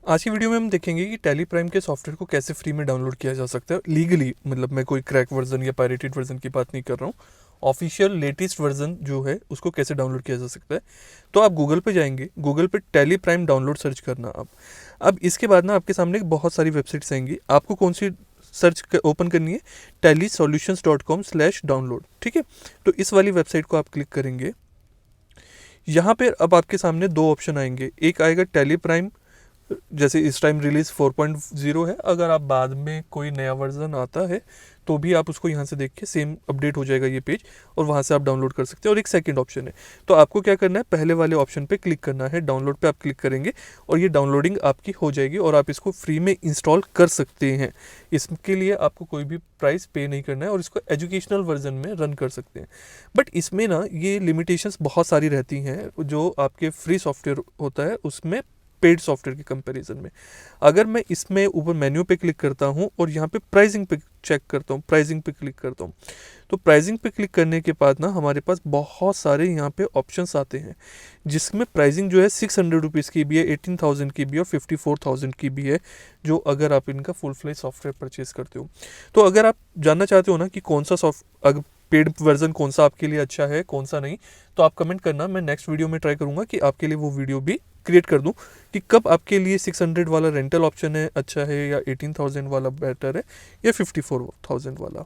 आज की वीडियो में हम देखेंगे कि टैली प्राइम के सॉफ्टवेयर को कैसे फ्री में डाउनलोड किया जा सकता है लीगली। मतलब मैं कोई क्रैक वर्जन या पायरेटेड वर्जन की बात नहीं कर रहा हूँ। ऑफिशियल लेटेस्ट वर्जन जो है उसको कैसे डाउनलोड किया जा सकता है। तो आप गूगल पे जाएंगे, गूगल पे टैली प्राइम डाउनलोड सर्च करना आप। अब इसके बाद ना आपके सामने बहुत सारी वेबसाइट्स आएंगी, आपको कौन सी सर्च ओपन करनी है? tellysolutions.com/download। ठीक है, तो इस वाली वेबसाइट को आप क्लिक करेंगे। यहाँ पे अब आपके सामने दो ऑप्शन आएंगे, एक आएगा टैली प्राइम, जैसे इस टाइम रिलीज 4.0 है, अगर आप बाद में कोई नया वर्जन आता है तो भी आप उसको यहाँ से देख के सेम अपडेट हो जाएगा ये पेज, और वहाँ से आप डाउनलोड कर सकते हैं। और एक सेकंड ऑप्शन है, तो आपको क्या करना है, पहले वाले ऑप्शन पे क्लिक करना है, डाउनलोड पे आप क्लिक करेंगे और ये डाउनलोडिंग आपकी हो जाएगी और आप इसको फ्री में इंस्टॉल कर सकते हैं। इसके लिए आपको कोई भी प्राइस पे नहीं करना है और इसको एजुकेशनल वर्जन में रन कर सकते हैं। बट इसमें ना ये लिमिटेशंस बहुत सारी रहती हैं जो आपके फ्री सॉफ्टवेयर होता है उसमें पेड सॉफ्टवेयर के कंपैरिजन में। अगर मैं इसमें ऊपर मेन्यू पे क्लिक करता हूँ और यहाँ पे प्राइसिंग पे चेक करता हूँ, प्राइसिंग पे क्लिक करता हूँ, तो प्राइसिंग पे क्लिक करने के बाद ना हमारे पास बहुत सारे यहाँ पे ऑप्शंस आते हैं, जिसमें प्राइसिंग जो है 600 रुपीज़ की भी है, 18,000 की भी है और 54,000 की भी है, जो अगर आप इनका फुल फ्लेज सॉफ्टवेयर परचेज करते हो। तो अगर आप जानना चाहते हो ना कि कौन सा अगर पेड वर्जन कौन सा आपके लिए अच्छा है कौन सा नहीं, तो आप कमेंट करना, मैं नेक्स्ट वीडियो में ट्राई करूंगा कि आपके लिए वो वीडियो भी क्रिएट कर दूं कि कब आपके लिए 600 वाला रेंटल ऑप्शन है अच्छा है, या 18,000 वाला बेटर है, या 54,000 वाला।